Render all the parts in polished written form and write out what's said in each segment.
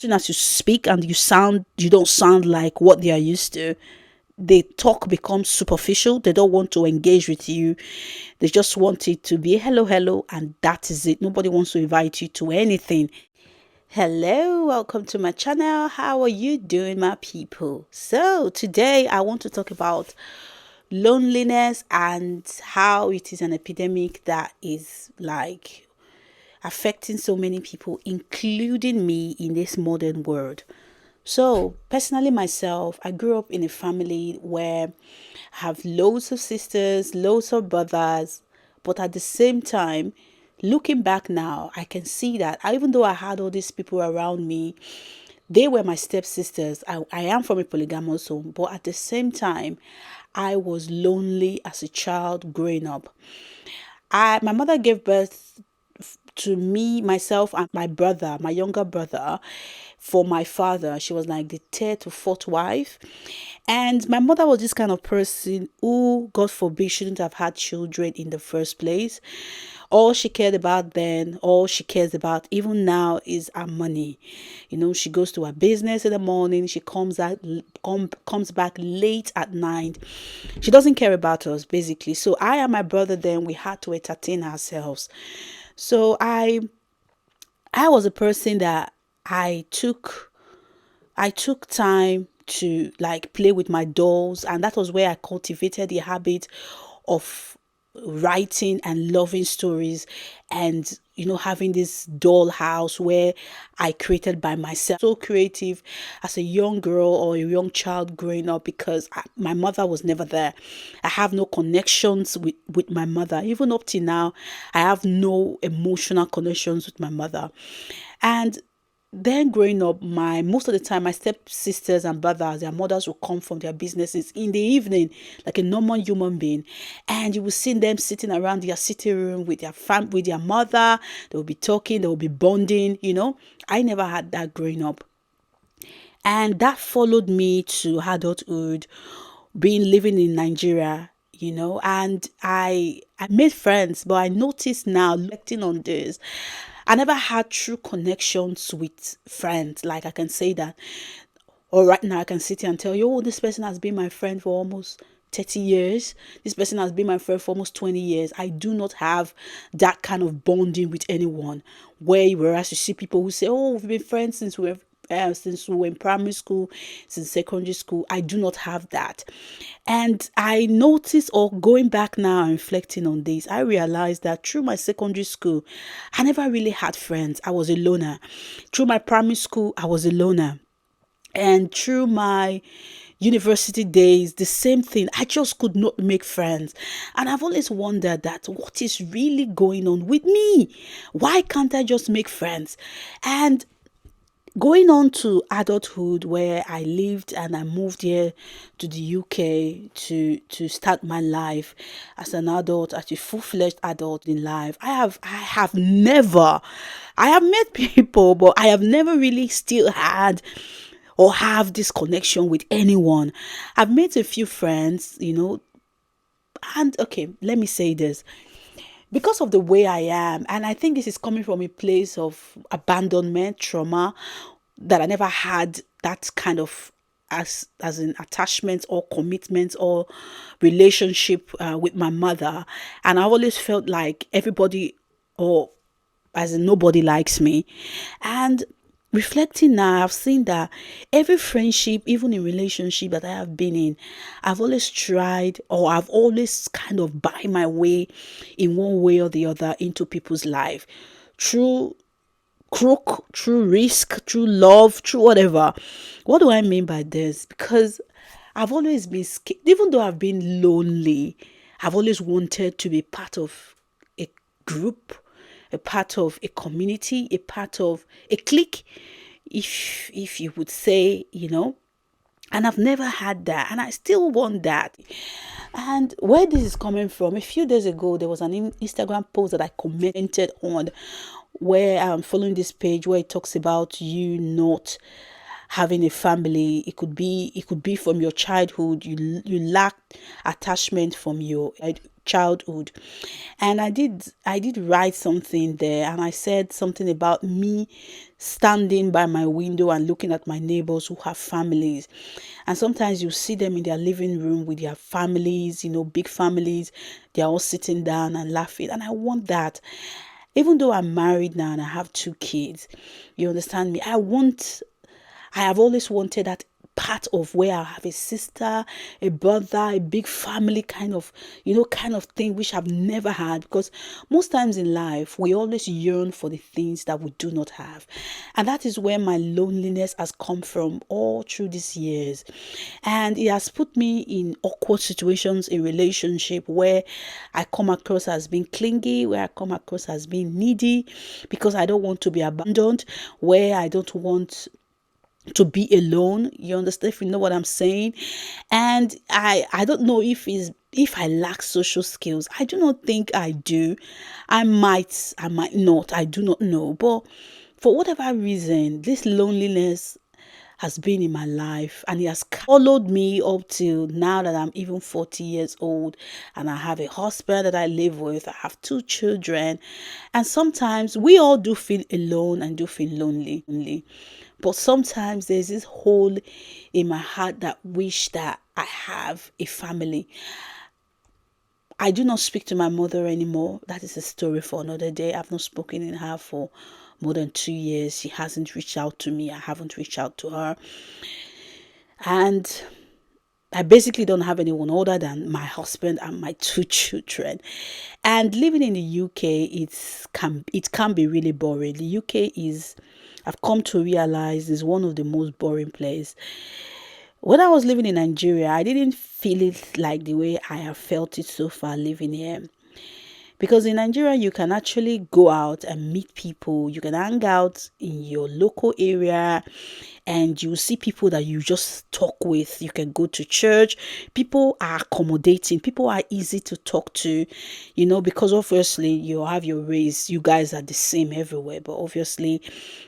soon as you speak and you don't sound like what they are used to, the talk becomes superficial. They don't want to engage with you. They just want it to be hello, hello, and that is it. Nobody wants to invite you to anything. Hello, welcome to my channel. How are you doing, my people? So today I want to talk about loneliness and how it is an epidemic that is like affecting so many people, including me, in this modern world. So, personally, myself, I grew up in a family where I have loads of sisters, loads of brothers, but at the same time, looking back now, I can see that even though I had all these people around me, they were my stepsisters. I am from a polygamous home, but at the same time, I was lonely as a child growing up. My mother gave birth to me, myself, and my brother, my younger brother, for my father. She was like the third to fourth wife. And my mother was this kind of person who, God forbid, shouldn't have had children in the first place. All she cared about then, all she cares about even now is her money. You know, she goes to her business in the morning, she comes back late at night. She doesn't care about us, basically. So I and my brother then, we had to entertain ourselves. So I was a person that I took time to like play with my dolls, and that was where I cultivated the habit of writing and loving stories, and having this doll house where I created by myself. So creative as a young girl or a young child growing up, because my mother was never there. I have no connections with my mother. Even up to now, I have no emotional connections with my mother. And then growing up, my most of the time my stepsisters and brothers, their mothers will come from their businesses in the evening like a normal human being, and you will see them sitting around their sitting room with with their mother. They will be talking, they will be bonding. I never had that growing up, and that followed me to adulthood, being living in Nigeria. And I made friends, but I noticed now, reflecting on this, I never had true connections with friends. Like, I can say that. Or right now I can sit here and tell you, oh, this person has been my friend for almost 30 years. This person has been my friend for almost 20 years. I do not have that kind of bonding with anyone. Whereas you see people who say, oh, we've been friends since we were in primary school, since secondary school. I do not have that. And I noticed, or going back now and reflecting on this, I realized that through my secondary school, I never really had friends. I was a loner. Through my primary school, I was a loner. And through my university days, the same thing. I just could not make friends. And I've always wondered that what is really going on with me? Why can't I just make friends? And going on to adulthood, where I lived and I moved here to the UK to start my life as an adult, as a full-fledged adult in life. I have met people, but I have never really still had or have this connection with anyone. I've made a few friends, and okay, let me say this. Because of the way I am, and I think this is coming from a place of abandonment, trauma, that I never had that kind of as an attachment or commitment or relationship with my mother. And I always felt like everybody, or as in nobody, likes me. And reflecting now, I've seen that every friendship, even in relationship that I have been in, I've always tried, or I've always kind of buy my way in one way or the other into people's life, through crook, through risk, through love, through whatever. What do I mean by this? Because I've always been scared, even though I've been lonely, I've always wanted to be part of a group, a part of a community, a part of a clique, if you would say. And I've never had that, and I still want that. And where this is coming from, a few days ago, there was an Instagram post that I commented on, where I'm following this page where it talks about you not having a family. It could be from your childhood. You lack attachment from your childhood. And I did write something there, and I said something about me standing by my window and looking at my neighbors who have families. And sometimes you see them in their living room with their families, big families. They're all sitting down and laughing. And I want that. Even though I'm married now and I have 2 kids, you understand me? I have always wanted that part of where I have a sister, a brother, a big family kind of thing, which I've never had. Because most times in life, we always yearn for the things that we do not have. And that is where my loneliness has come from all through these years. And it has put me in awkward situations in relationship where I come across as being clingy, where I come across as being needy, because I don't want to be abandoned, where I don't want to be alone. You understand, if you know what I'm saying? And I don't know if I lack social skills. I do not think I do. I might not. I do not know. But for whatever reason, this loneliness has been in my life, and it has followed me up till now that I'm even 40 years old, and I have a husband that I live with. I have 2 children, and sometimes we all do feel alone and do feel lonely. But sometimes there's this hole in my heart that wish that I have a family. I do not speak to my mother anymore. That is a story for another day. I've not spoken in her for more than 2 years. She hasn't reached out to me. I haven't reached out to her. And I basically don't have anyone other than my husband and my 2 children. And living in the UK, it can be really boring. The UK I've come to realize, is one of the most boring places. When I was living in Nigeria, I didn't feel it like the way I have felt it so far living here. Because in Nigeria, you can actually go out and meet people. You can hang out in your local area and you see people that you just talk with. You can go to church. People are accommodating. People are easy to talk to, because obviously you have your race. You guys are the same everywhere. But obviously,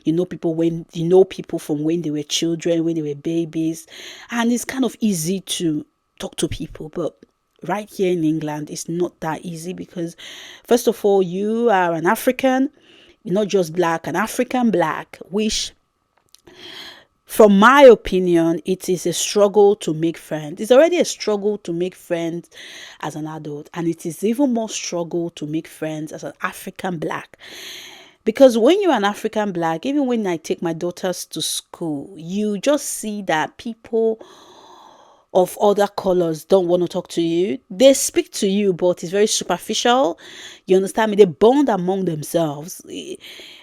people from when they were children, when they were babies. And it's kind of easy to talk to people. But right here in England, it's not that easy because, first of all, you are an African, not just black, an African black, which, from my opinion, it is a struggle to make friends. It's already a struggle to make friends as an adult, and it is even more struggle to make friends as an African black. Because when you're an African black, even when I take my daughters to school, you just see that people of other colors don't want to talk to you. They speak to you, but it's very superficial. You understand me? They bond among themselves,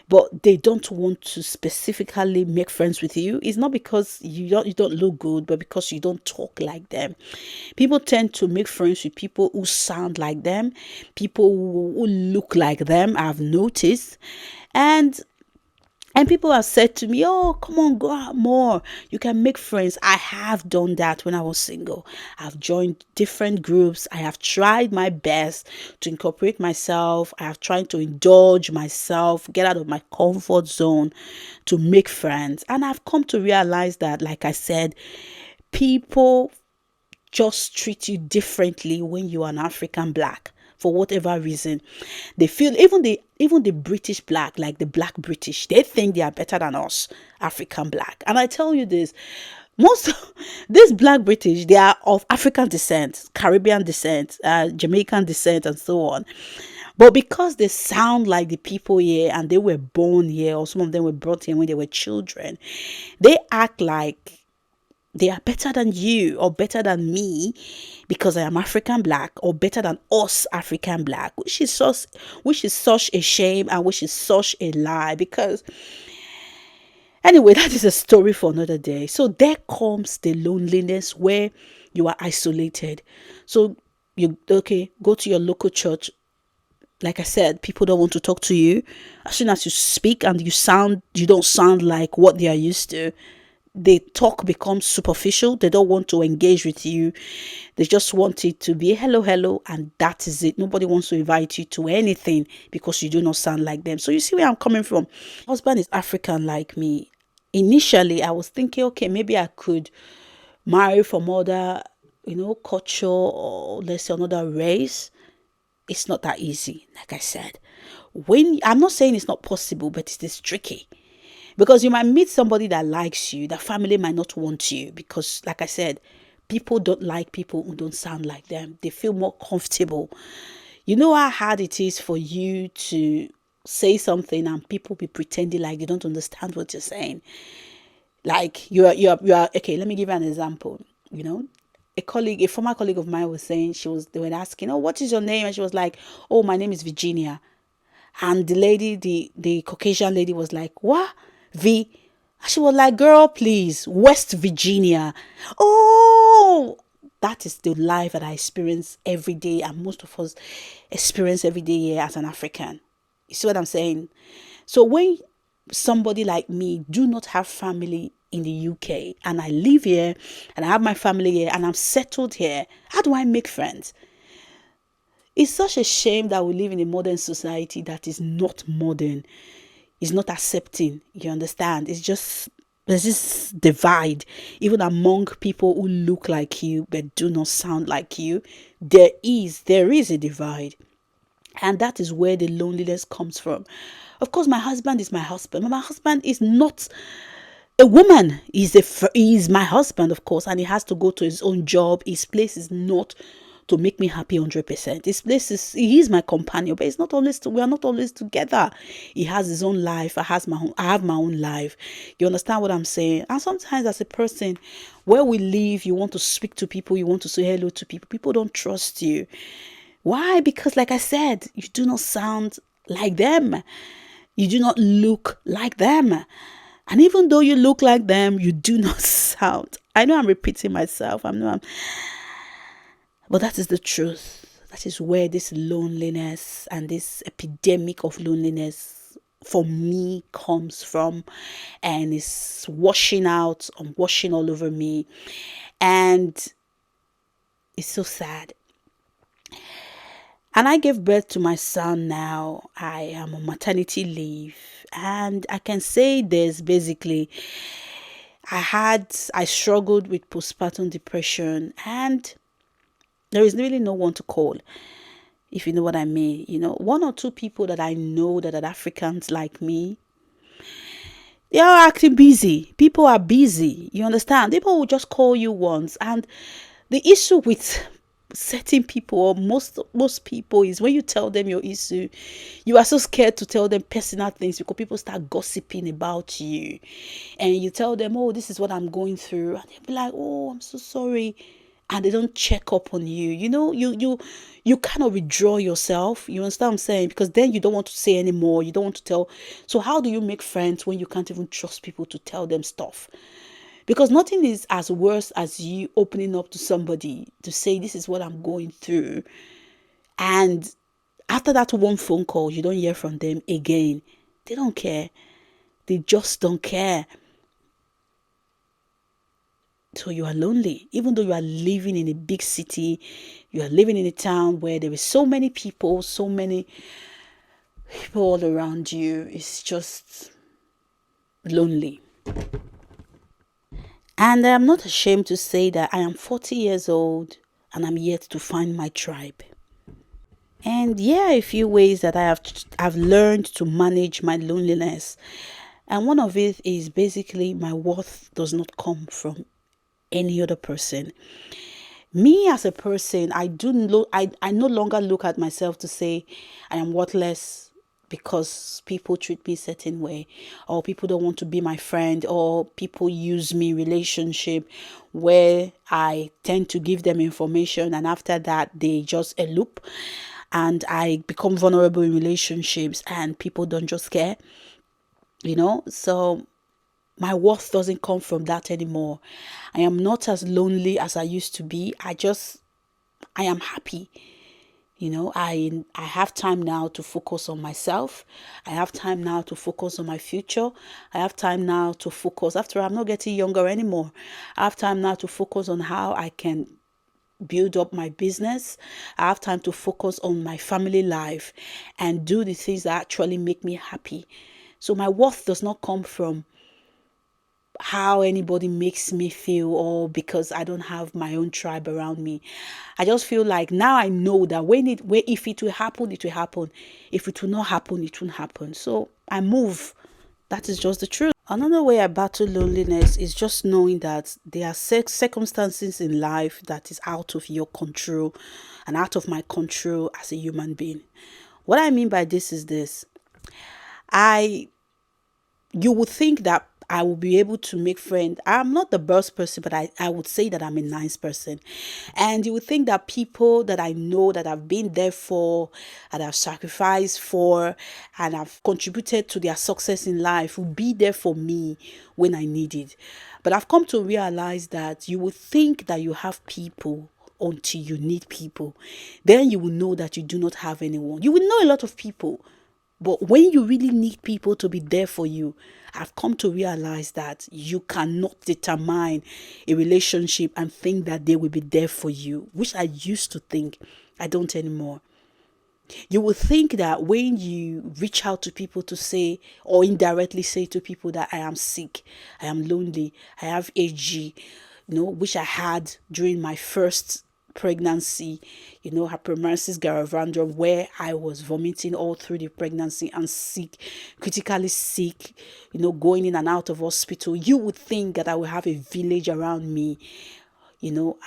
but they don't want to specifically make friends with you. It's not because you don't look good, but because you don't talk like them. People tend to make friends with people who sound like them, people who look like them, I've noticed. And people have said to me, oh, come on, go out more. You can make friends. I have done that when I was single. I've joined different groups. I have tried my best to incorporate myself. I have tried to indulge myself, get out of my comfort zone to make friends. And I've come to realize that, like I said, people just treat you differently when you are an African black. For whatever reason, they feel, even the British black, like the black British, they think they are better than us African black. And I tell you this, most these black British, they are of African descent, Caribbean descent, Jamaican descent, and so on. But because they sound like the people here and they were born here, or some of them were brought here when they were children, they act like they are better than you or better than me because I am African black, or better than us African black, which is such a shame and which is such a lie. Because anyway, that is a story for another day. So there comes the loneliness where you are isolated. So go to your local church. Like I said, people don't want to talk to you. As soon as you speak and you don't sound like what they are used to, the talk becomes superficial. They don't want to engage with you. They just want it to be hello, and that is it. Nobody wants to invite you to anything because you do not sound like them. So you see where I'm coming from. My husband is African like me. Initially, I was thinking, okay, maybe I could marry from other, culture, or let's say another race. It's not that easy, like I said. When I'm not saying it's not possible, but it is tricky. Because you might meet somebody that likes you, the family might not want you. Because, like I said, people don't like people who don't sound like them. They feel more comfortable. You know how hard it is for you to say something and people be pretending like they don't understand what you're saying. Like you are okay. Let me give you an example. A former colleague of mine was saying, they were asking, oh, what is your name? And she was like, oh, my name is Virginia. And the lady, the Caucasian lady, was like, what? V? She was like, girl, please, West Virginia. Oh, that is the life that I experience every day, and most of us experience every day here as an African. You see what I'm saying? So when somebody like me do not have family in the UK, and I live here and I have my family here and I'm settled here, how do I make friends? It's such a shame that we live in a modern society that is not modern, is not accepting. You understand? It's just, there's this divide, even among people who look like you but do not sound like you. There is a divide. And that is where the loneliness comes from. Of course, my husband is my husband. But my husband is not a woman. He's my husband, of course, and he has to go to his own job. His place is not to make me happy 100%. He is my companion, but we are not always together. He has his own life. I have my own life. You understand what I'm saying? And sometimes as a person, where we live, you want to speak to people, you want to say hello to people. People don't trust you. Why? Because like I said, you do not sound like them. You do not look like them. And even though you look like them, you do not sound. I know I'm repeating myself. But that is the truth. That is where this loneliness and this epidemic of loneliness for me comes from, and it's washing all over me. And it's so sad. And I gave birth to my son now. I am on maternity leave. And I can say this basically, I struggled with postpartum depression, and there is really no one to call, if you know what I mean. One or two people that I know that are Africans like me, they are acting busy. People are busy. You understand? People will just call you once. And the issue with certain people, or most people, is when you tell them your issue, you are so scared to tell them personal things because people start gossiping about you. And you tell them, oh, this is what I'm going through, and they'll be like, oh, I'm so sorry. And they don't check up on you. You kind of withdraw yourself. You understand what I'm saying? Because then you don't want to say anymore. You don't want to tell. So how do you make friends when you can't even trust people to tell them stuff? Because nothing is as worse as you opening up to somebody to say, this is what I'm going through. And after that one phone call, you don't hear from them again. They don't care. They just don't care. So you are lonely. Even though you are living in a big city, you are living in a town where there is so many people all around you. It's just lonely. And I am not ashamed to say that I am 40 years old and I'm yet to find my tribe. And a few ways that I've learned to manage my loneliness. And one of it is basically my worth does not come from any other person. Me as a person, I no longer look at myself to say I am worthless because people treat me a certain way, or people don't want to be my friend, or people use me in relationship where I tend to give them information and after that they just elope, and I become vulnerable in relationships and people don't just care. So my worth doesn't come from that anymore. I am not as lonely as I used to be. I am happy. I have time now to focus on myself. I have time now to focus on my future. I have time now to focus. After all, I'm not getting younger anymore. I have time now to focus on how I can build up my business. I have time to focus on my family life and do the things that actually make me happy. So my worth does not come from how anybody makes me feel, or because I don't have my own tribe around me. I just feel like now I know that if it will happen, it will happen. If it will not happen, it won't happen. So I move. That is just the truth. Another way I battle loneliness is just knowing that there are circumstances in life that is out of your control and out of my control as a human being. What I mean by this is this. I You would think that I will be able to make friends. I'm not the best person, but I would say that I'm a nice person. And you would think that people that I know that I've been there for, and I've sacrificed for, and I've contributed to their success in life will be there for me when I need it. But I've come to realize that you would think that you have people until you need people. Then you will know that you do not have anyone. You will know a lot of people, but when you really need people to be there for you, I've come to realize that you cannot determine a relationship and think that they will be there for you, which I used to think. I don't anymore. You would think that when you reach out to people to say, or indirectly say to people that I am sick, I am lonely, I have AG, which I had during my first pregnancy, hyperemesis gravidarum, where I was vomiting all through the pregnancy and sick, critically sick, going in and out of hospital. You would think that I would have a village around me.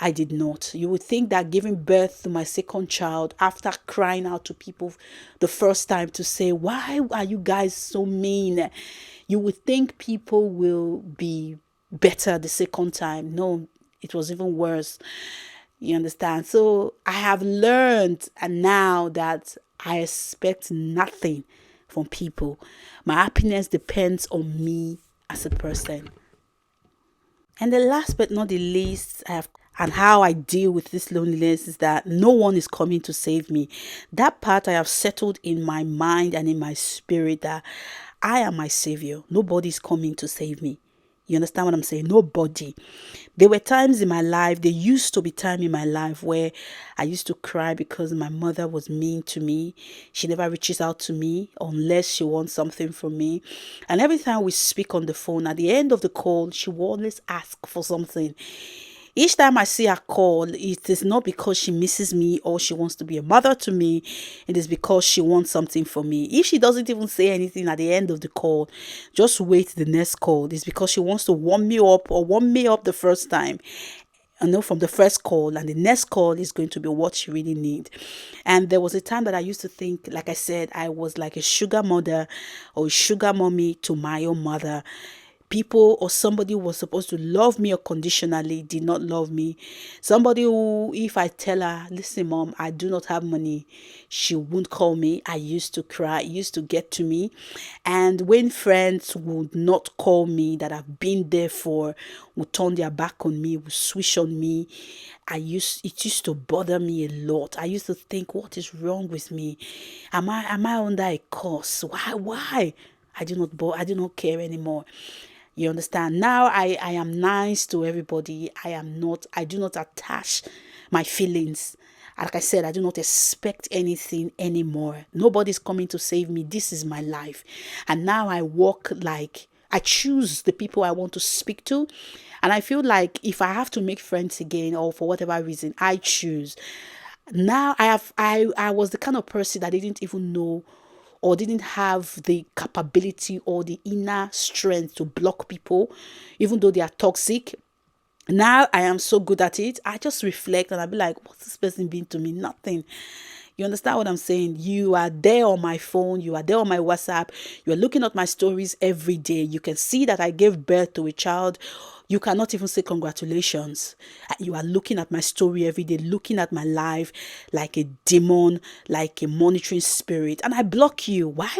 I did not. You would think that giving birth to my second child, after crying out to people the first time to say, why are you guys so mean? You would think people will be better the second time. No, it was even worse. You understand? So I have learned, and now that I expect nothing from people. My happiness depends on me as a person. And the last but not the least, and how I deal with this loneliness is that no one is coming to save me. That part I have settled in my mind and in my spirit that I am my savior. Nobody is coming to save me. You understand what I'm saying? Nobody. There were times in my life, there used to be time in my life where I used to cry because my mother was mean to me. She never reaches out to me unless she wants something from me. And every time we speak on the phone, at the end of the call, she will always ask for something. Each time I see her call, it is not because she misses me or she wants to be a mother to me. It is because she wants something from me. If she doesn't even say anything at the end of the call, just wait the next call. It's because she wants to warm me up or warm me up the first time. From the first call, and the next call is going to be what she really needs. And there was a time that I used to think, like I said, I was like a sugar mother or a sugar mommy to my own mother. People or somebody who was supposed to love me unconditionally did not love me. Somebody who, if I tell her, listen, mom, I do not have money, she won't call me. I used to cry. It used to get to me. And when friends would not call me that I've been there for, would turn their back on me, would switch on me, it used to bother me a lot. I used to think, what is wrong with me? Am I under a curse? Why? I do not care anymore. You understand? Now I am nice to everybody. I do not attach my feelings. Like I said, I do not expect anything anymore. Nobody's coming to save me. This is my life. And now I walk like I choose the people I want to speak to. And I feel like if I have to make friends again or for whatever reason, I choose. Now I was the kind of person that didn't even know or didn't have the capability or the inner strength to block people, even though they are toxic. Now I am so good at it. I just reflect and I'll be like, what's this person been to me? Nothing. You understand what I'm saying? You are there on my phone. You are there on my WhatsApp. You are looking at my stories every day. You can see that I gave birth to a child. You cannot even say congratulations. You are looking at my story every day, looking at my life like a demon, like a monitoring spirit. And I block you. Why?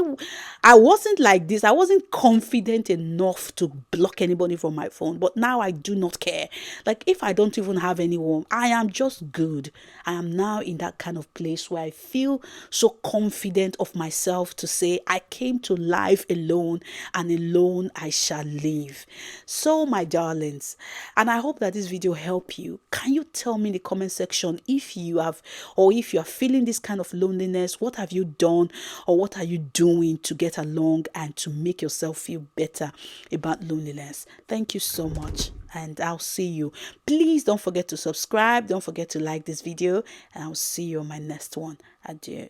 I wasn't like this. I wasn't confident enough to block anybody from my phone. But now I do not care. Like if I don't even have anyone, I am just good. I am now in that kind of place where I feel so confident of myself to say I came to life alone and alone I shall live. So my darling, balance. And I hope that this video helped you. Can you tell me in the comment section if you have, or if you are feeling this kind of loneliness, what have you done, or what are you doing to get along and to make yourself feel better about loneliness? Thank you so much, and I'll see you. Please don't forget to subscribe, don't forget to like this video, and I'll see you on my next one. Adieu.